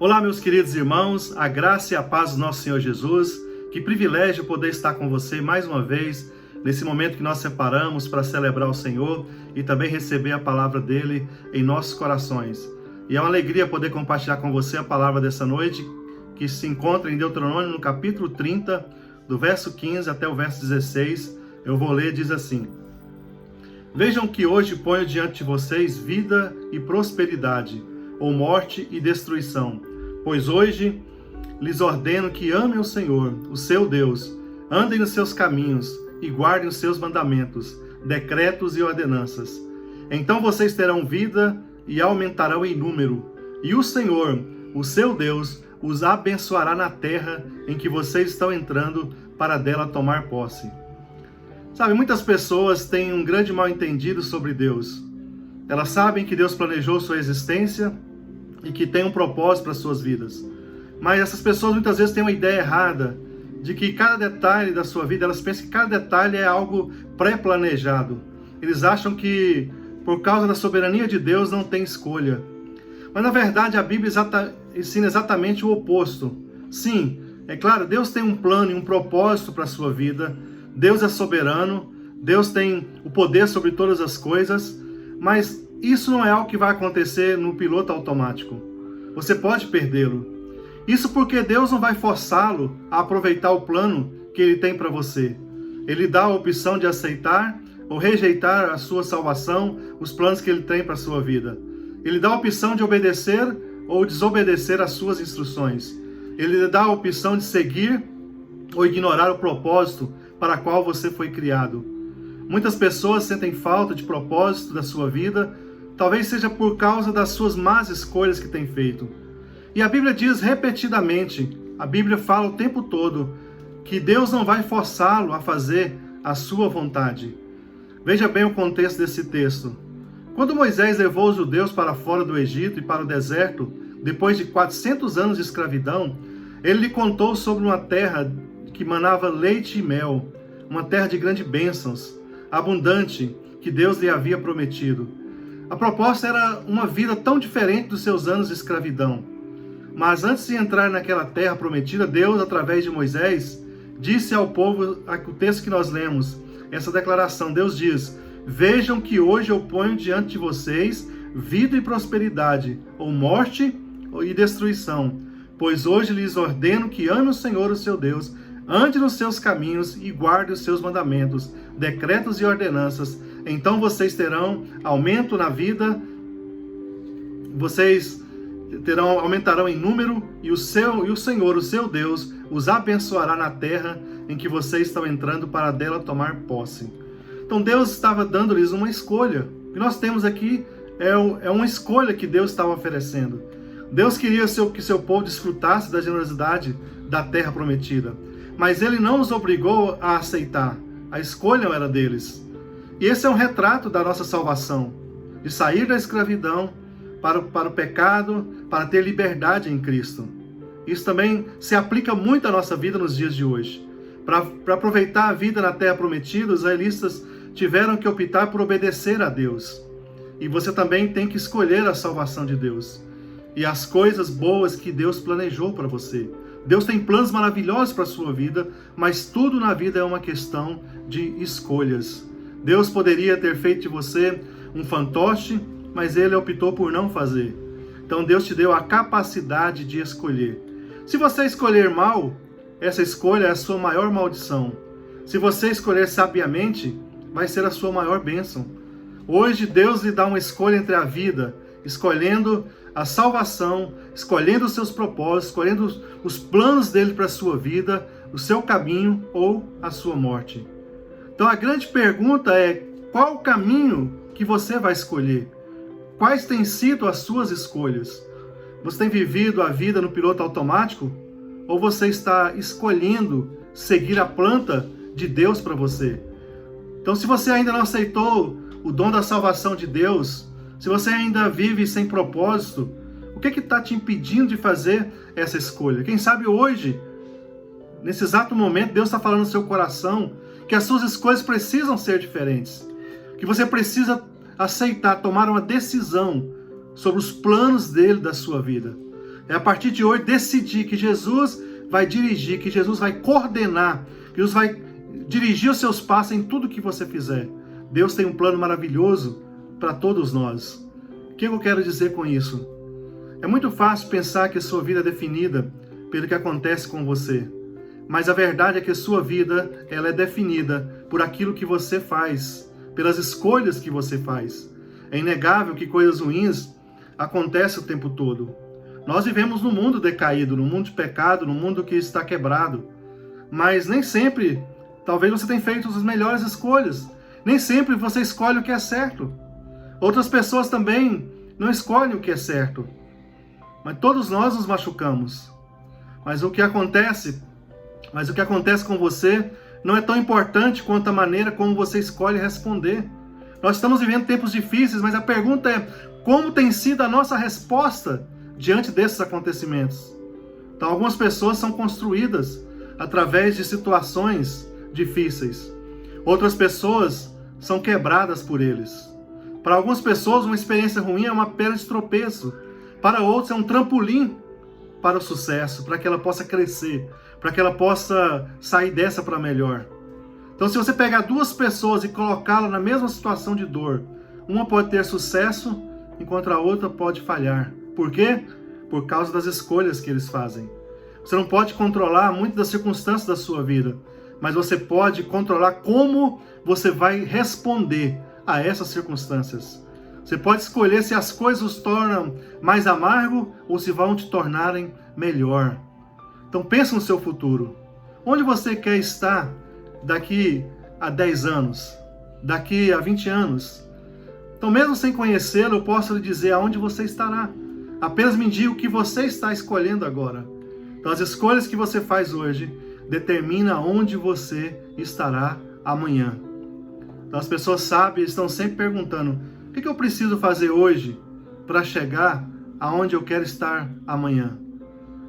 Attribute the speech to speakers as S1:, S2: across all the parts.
S1: Olá, meus queridos irmãos, a graça e a paz do nosso Senhor Jesus. Que privilégio poder estar com você mais uma vez, nesse momento que nós separamos para celebrar o Senhor e também receber a palavra dele em nossos corações. E é uma alegria poder compartilhar com você a palavra dessa noite, que se encontra em Deuteronômio no capítulo 30, do verso 15 até o verso 16. Eu vou ler, diz assim: Vejam que hoje ponho diante de vocês vida e prosperidade, ou morte e destruição. Pois hoje lhes ordeno que amem o Senhor, o seu Deus, andem nos seus caminhos e guardem os seus mandamentos, decretos e ordenanças. Então vocês terão vida e aumentarão em número, e o Senhor, o seu Deus, os abençoará na terra em que vocês estão entrando para dela tomar posse. Sabe, muitas pessoas têm um grande mal-entendido sobre Deus. Elas sabem que Deus planejou sua existência e que tem um propósito para suas vidas. Mas essas pessoas muitas vezes têm uma ideia errada de que cada detalhe da sua vida, elas pensam que cada detalhe é algo pré-planejado. Eles acham que por causa da soberania de Deus não tem escolha. Mas na verdade a Bíblia ensina exatamente o oposto. Sim, é claro, Deus tem um plano e um propósito para a sua vida. Deus é soberano, Deus tem o poder sobre todas as coisas, mas isso não é algo que vai acontecer no piloto automático. Você pode perdê-lo. Isso porque Deus não vai forçá-lo a aproveitar o plano que Ele tem para você. Ele dá a opção de aceitar ou rejeitar a sua salvação, os planos que Ele tem para a sua vida. Ele dá a opção de obedecer ou desobedecer às suas instruções. Ele dá a opção de seguir ou ignorar o propósito para o qual você foi criado. Muitas pessoas sentem falta de propósito da sua vida, talvez seja por causa das suas más escolhas que têm feito. E a Bíblia diz repetidamente, a Bíblia fala o tempo todo, que Deus não vai forçá-lo a fazer a sua vontade. Veja bem o contexto desse texto. Quando Moisés levou os judeus para fora do Egito e para o deserto, depois de 400 anos de escravidão, ele lhe contou sobre uma terra que manava leite e mel, uma terra de grandes bênçãos, abundante, que Deus lhe havia prometido. A proposta era uma vida tão diferente dos seus anos de escravidão. Mas antes de entrar naquela terra prometida, Deus, através de Moisés, disse ao povo, o texto que nós lemos, essa declaração, Deus diz: Vejam que hoje eu ponho diante de vocês vida e prosperidade, ou morte e destruição. Pois hoje lhes ordeno que amem o Senhor, o seu Deus, ande nos seus caminhos e guarde os seus mandamentos, decretos e ordenanças. Então vocês terão aumento na vida, vocês aumentarão em número, e o Senhor, o seu Deus, os abençoará na terra em que vocês estão entrando para dela tomar posse. Então Deus estava dando-lhes uma escolha. O que nós temos aqui é uma escolha que Deus estava oferecendo. Deus queria que seu povo desfrutasse da generosidade da terra prometida. Mas Ele não os obrigou a aceitar. A escolha era deles. E esse é um retrato da nossa salvação. De sair da escravidão para o pecado, para ter liberdade em Cristo. Isso também se aplica muito à nossa vida nos dias de hoje. Para aproveitar a vida na terra prometida, os israelitas tiveram que optar por obedecer a Deus. E você também tem que escolher a salvação de Deus. E as coisas boas que Deus planejou para você. Deus tem planos maravilhosos para a sua vida, mas tudo na vida é uma questão de escolhas. Deus poderia ter feito de você um fantoche, mas Ele optou por não fazer. Então Deus te deu a capacidade de escolher. Se você escolher mal, essa escolha é a sua maior maldição. Se você escolher sabiamente, vai ser a sua maior bênção. Hoje Deus lhe dá uma escolha entre a vida, escolhendo a salvação, escolhendo os seus propósitos, escolhendo os planos dele para a sua vida, o seu caminho ou a sua morte. Então a grande pergunta é: qual o caminho que você vai escolher? Quais têm sido as suas escolhas? Você tem vivido a vida no piloto automático? Ou você está escolhendo seguir a planta de Deus para você? Então, se você ainda não aceitou o dom da salvação de Deus, se você ainda vive sem propósito, o que está te impedindo de fazer essa escolha? Quem sabe hoje, nesse exato momento, Deus está falando no seu coração que as suas escolhas precisam ser diferentes. Que você precisa aceitar, tomar uma decisão sobre os planos dele da sua vida. É a partir de hoje decidir que Jesus vai dirigir, que Jesus vai coordenar, que Jesus vai dirigir os seus passos em tudo que você fizer. Deus tem um plano maravilhoso para todos nós. O que eu quero dizer com isso? É muito fácil pensar que a sua vida é definida pelo que acontece com você. Mas a verdade é que a sua vida ela é definida por aquilo que você faz, pelas escolhas que você faz. É inegável que coisas ruins acontecem o tempo todo. Nós vivemos num mundo decaído, num mundo de pecado, num mundo que está quebrado. Mas nem sempre, talvez você tenha feito as melhores escolhas. Nem sempre você escolhe o que é certo. Outras pessoas também não escolhem o que é certo. Mas todos nós nos machucamos. Mas o que acontece com você não é tão importante quanto a maneira como você escolhe responder. Nós estamos vivendo tempos difíceis, mas a pergunta é: como tem sido a nossa resposta diante desses acontecimentos? Então, algumas pessoas são construídas através de situações difíceis. Outras pessoas são quebradas por eles. Para algumas pessoas, uma experiência ruim é uma pedra de tropeço. Para outros, é um trampolim para o sucesso, para que ela possa crescer, para que ela possa sair dessa para melhor. Então, se você pegar duas pessoas e colocá-las na mesma situação de dor, uma pode ter sucesso, enquanto a outra pode falhar. Por quê? Por causa das escolhas que eles fazem. Você não pode controlar muitas das circunstâncias da sua vida, mas você pode controlar como você vai responder a essas circunstâncias. Você pode escolher se as coisas os tornam mais amargo ou se vão te tornarem melhor. Então pense no seu futuro. Onde você quer estar daqui a 10 anos? Daqui a 20 anos? Então, mesmo sem conhecê-lo, eu posso lhe dizer aonde você estará. Apenas me diga o que você está escolhendo agora. Então, as escolhas que você faz hoje determinam onde você estará amanhã. Então, as pessoas sábias estão sempre perguntando: o que eu preciso fazer hoje para chegar aonde eu quero estar amanhã?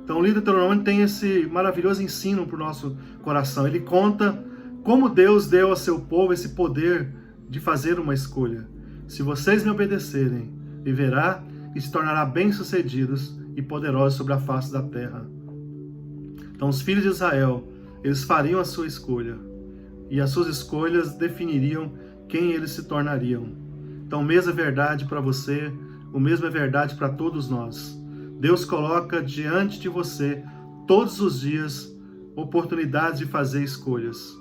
S1: Então, o livro de Deuteronômio tem esse maravilhoso ensino para o nosso coração. Ele conta como Deus deu ao seu povo esse poder de fazer uma escolha. Se vocês me obedecerem, viverá e se tornará bem-sucedidos e poderosos sobre a face da terra. Então, os filhos de Israel, eles fariam a sua escolha. E as suas escolhas definiriam quem eles se tornariam. Então, o mesmo é verdade para você, o mesmo é verdade para todos nós. Deus coloca diante de você, todos os dias, oportunidades de fazer escolhas.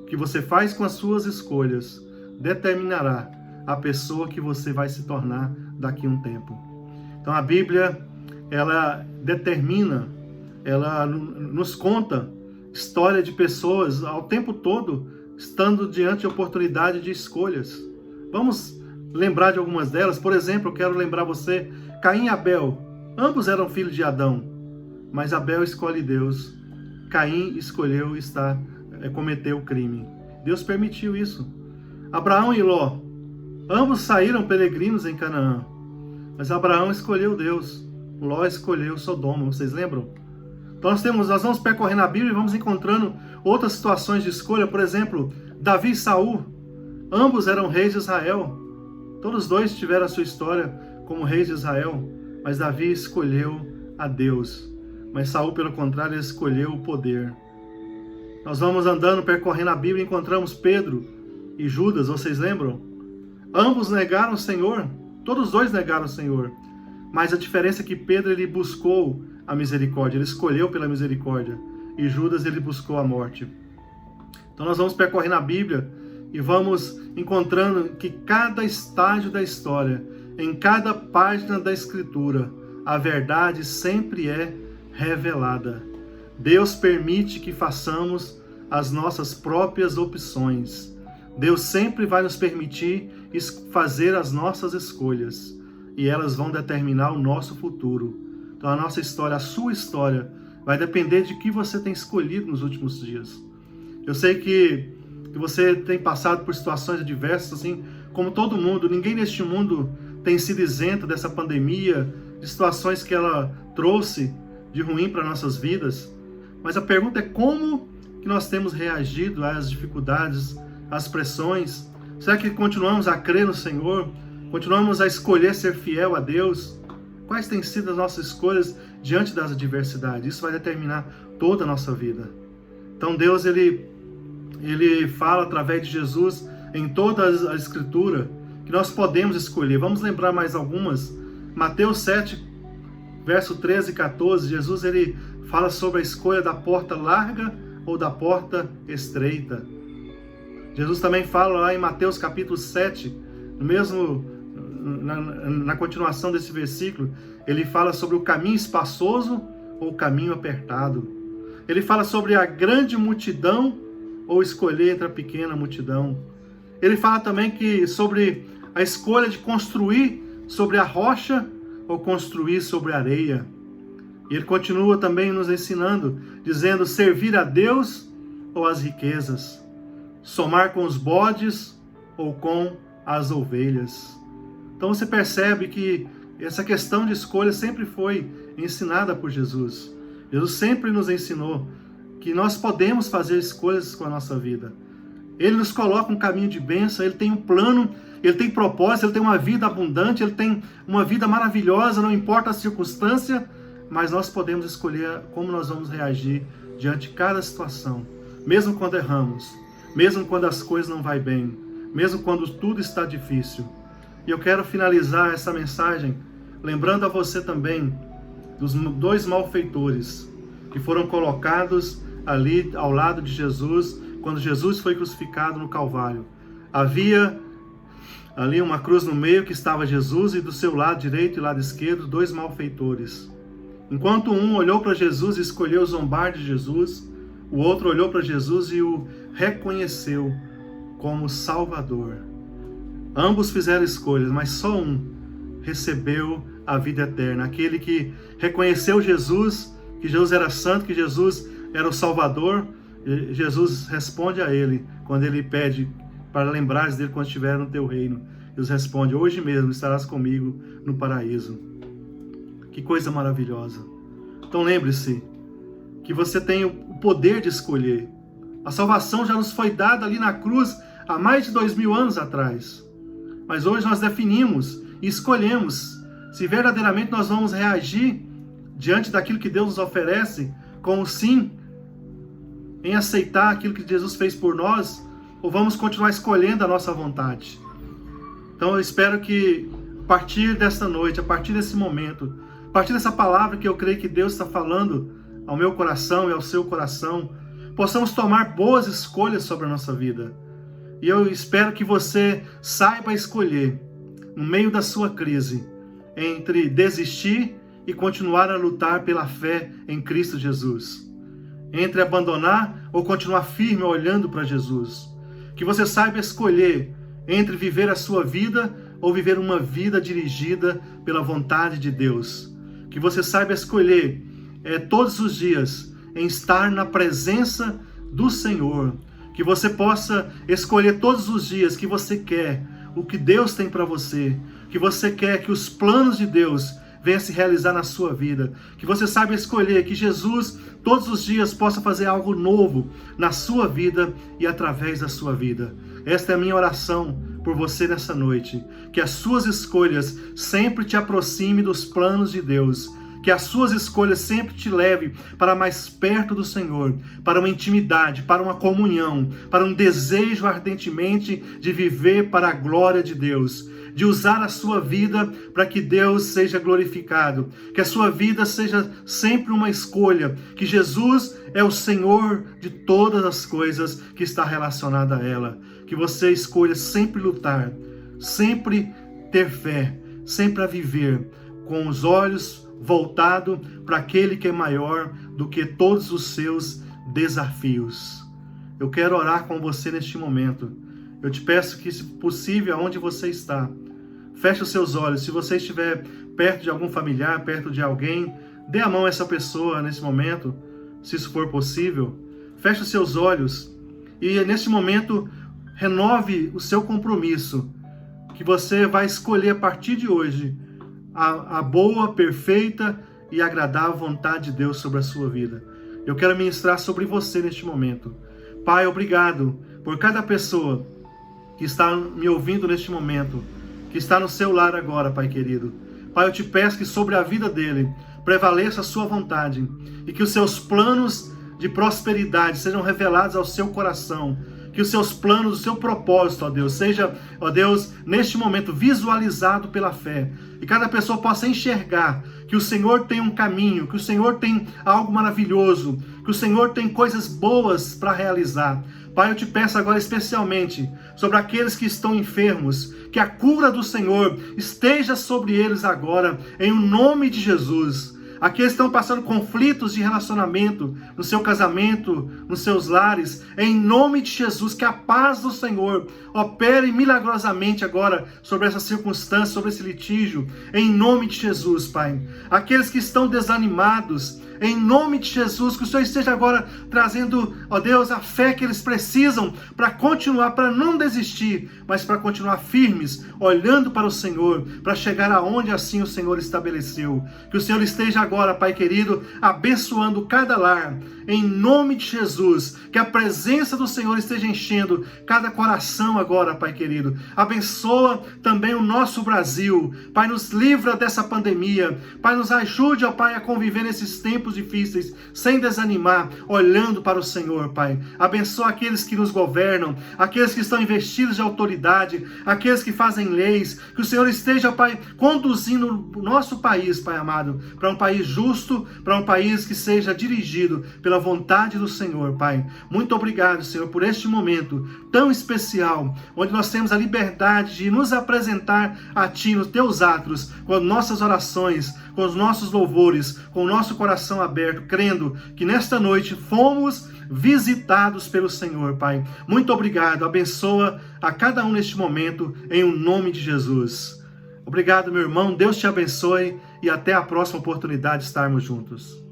S1: O que você faz com as suas escolhas determinará a pessoa que você vai se tornar daqui a um tempo. Então, a Bíblia, ela determina, ela nos conta história de pessoas ao tempo todo estando diante de oportunidade de escolhas. Vamos lembrar de algumas delas. Por exemplo, eu quero lembrar você, Caim e Abel. Ambos eram filhos de Adão, mas Abel escolhe Deus. Caim escolheu cometer o crime. Deus permitiu isso. Abraão e Ló, ambos saíram peregrinos em Canaã, mas Abraão escolheu Deus. Ló escolheu Sodoma, vocês lembram? Então nós vamos percorrendo a Bíblia e vamos encontrando outras situações de escolha. Por exemplo, Davi e Saul, ambos eram reis de Israel. Todos dois tiveram a sua história como reis de Israel, mas Davi escolheu a Deus. Mas Saul, pelo contrário, escolheu o poder. Nós vamos andando, percorrendo a Bíblia e encontramos Pedro e Judas, vocês lembram? Ambos negaram o Senhor, todos dois negaram o Senhor. Mas a diferença é que Pedro ele buscou a misericórdia, ele escolheu pela misericórdia. E Judas ele buscou a morte. Então nós vamos percorrendo a Bíblia e vamos encontrando que cada estágio da história, em cada página da Escritura, a verdade sempre é revelada. Deus permite que façamos as nossas próprias opções. Deus sempre vai nos permitir fazer as nossas escolhas. E elas vão determinar o nosso futuro. Então a nossa história, a sua história, vai depender de que você tem escolhido nos últimos dias. Eu sei que você tem passado por situações adversas, assim como todo mundo. Ninguém neste mundo tem sido isento dessa pandemia, de situações que ela trouxe de ruim para nossas vidas. Mas a pergunta é como que nós temos reagido às dificuldades, às pressões? Será que continuamos a crer no Senhor? Continuamos a escolher ser fiel a Deus? Quais têm sido as nossas escolhas diante das adversidades? Isso vai determinar toda a nossa vida. Então Deus, Ele fala através de Jesus em toda a Escritura que nós podemos escolher. Vamos lembrar mais algumas. Mateus 7, verso 13 e 14, Jesus ele fala sobre a escolha da porta larga ou da porta estreita. Jesus também fala lá em Mateus capítulo 7, na continuação desse versículo, ele fala sobre o caminho espaçoso ou o caminho apertado. Ele fala sobre a grande multidão ou escolher entre a pequena multidão. Ele fala também sobre a escolha de construir sobre a rocha ou construir sobre a areia. E ele continua também nos ensinando, dizendo: servir a Deus ou as riquezas, somar com os bodes ou com as ovelhas. Então você percebe que essa questão de escolha sempre foi ensinada por Jesus. Jesus sempre nos ensinou que nós podemos fazer escolhas com a nossa vida. Ele nos coloca um caminho de bênção, Ele tem um plano, Ele tem propósito, Ele tem uma vida abundante, Ele tem uma vida maravilhosa, não importa a circunstância, mas nós podemos escolher como nós vamos reagir diante de cada situação, mesmo quando erramos, mesmo quando as coisas não vão bem, mesmo quando tudo está difícil. E eu quero finalizar essa mensagem lembrando a você também dos 2 malfeitores que foram colocados ali ao lado de Jesus, quando Jesus foi crucificado no Calvário. Havia ali uma cruz no meio que estava Jesus, e do seu lado direito e lado esquerdo 2 malfeitores. Enquanto um olhou para Jesus e escolheu zombar de Jesus, o outro olhou para Jesus e o reconheceu como Salvador. Ambos fizeram escolhas, mas só um recebeu a vida eterna. Aquele que reconheceu Jesus, que Jesus era santo, que Jesus era o Salvador. Jesus responde a ele quando ele pede para lembrares dele quando estiver no teu reino. Jesus responde: hoje mesmo estarás comigo no paraíso. Que coisa maravilhosa. Então lembre-se que você tem o poder de escolher. A salvação já nos foi dada ali na cruz há mais de 2000 anos atrás. Mas hoje nós definimos e escolhemos se verdadeiramente nós vamos reagir diante daquilo que Deus nos oferece com o sim, em aceitar aquilo que Jesus fez por nós, ou vamos continuar escolhendo a nossa vontade. Então eu espero que a partir desta noite, a partir desse momento, a partir dessa palavra que eu creio que Deus está falando ao meu coração e ao seu coração, possamos tomar boas escolhas sobre a nossa vida. E eu espero que você saiba escolher, no meio da sua crise, entre desistir e continuar a lutar pela fé em Cristo Jesus. Entre abandonar ou continuar firme olhando para Jesus. Que você saiba escolher entre viver a sua vida ou viver uma vida dirigida pela vontade de Deus. Que você saiba escolher todos os dias em estar na presença do Senhor. Que você possa escolher todos os dias que você quer o que Deus tem para você. Que você quer que os planos de Deus venham se realizar na sua vida. Que você saiba escolher que Jesus todos os dias possa fazer algo novo na sua vida e através da sua vida. Esta é a minha oração por você nessa noite. Que as suas escolhas sempre te aproximem dos planos de Deus. Que as suas escolhas sempre te levem para mais perto do Senhor, para uma intimidade, para uma comunhão, para um desejo ardentemente de viver para a glória de Deus, de usar a sua vida para que Deus seja glorificado, que a sua vida seja sempre uma escolha, que Jesus é o Senhor de todas as coisas que está relacionada a ela, que você escolha sempre lutar, sempre ter fé, sempre a viver com os olhos voltado para aquele que é maior do que todos os seus desafios. Eu quero orar com você neste momento. Eu te peço que, se possível, aonde você está, feche os seus olhos. Se você estiver perto de algum familiar, perto de alguém, dê a mão a essa pessoa nesse momento, se isso for possível. Feche os seus olhos e, neste momento, renove o seu compromisso, que você vai escolher a partir de hoje a boa, perfeita e agradável vontade de Deus sobre a sua vida. Eu quero ministrar sobre você neste momento. Pai, obrigado por cada pessoa que está me ouvindo neste momento, que está no seu lar agora, Pai querido. Pai, eu te peço que sobre a vida dele prevaleça a sua vontade e que os seus planos de prosperidade sejam revelados ao seu coração. Que os seus planos, o seu propósito, ó Deus, seja, ó Deus, neste momento visualizado pela fé. E cada pessoa possa enxergar que o Senhor tem um caminho, que o Senhor tem algo maravilhoso, que o Senhor tem coisas boas para realizar. Pai, eu te peço agora especialmente sobre aqueles que estão enfermos, que a cura do Senhor esteja sobre eles agora, em nome de Jesus. Aqueles que estão passando conflitos de relacionamento no seu casamento, nos seus lares, em nome de Jesus, que a paz do Senhor opere milagrosamente agora sobre essa circunstância, sobre esse litígio, em nome de Jesus, Pai. Aqueles que estão desanimados, em nome de Jesus, que o Senhor esteja agora trazendo, ó Deus, a fé que eles precisam para continuar, para não desistir, mas para continuar firmes, olhando para o Senhor, para chegar aonde assim o Senhor estabeleceu. Que o Senhor esteja agora, Pai querido, abençoando cada lar, em nome de Jesus, que a presença do Senhor esteja enchendo cada coração agora, Pai querido. Abençoa também o nosso Brasil, Pai, nos livra dessa pandemia, Pai, nos ajude, ó Pai, a conviver nesses tempos difíceis, sem desanimar, olhando para o Senhor, Pai. Abençoa aqueles que nos governam, aqueles que estão investidos de autoridade, aqueles que fazem leis, que o Senhor esteja, Pai, conduzindo o nosso país, Pai amado, para um país justo, para um país que seja dirigido pela vontade do Senhor, Pai. Muito obrigado, Senhor, por este momento tão especial, onde nós temos a liberdade de nos apresentar a Ti nos Teus atos, com as nossas orações, com os nossos louvores, com o nosso coração aberto, crendo que nesta noite fomos visitados pelo Senhor, Pai. Muito obrigado, abençoa a cada um neste momento, em o nome de Jesus. Obrigado, meu irmão, Deus te abençoe e até a próxima oportunidade de estarmos juntos.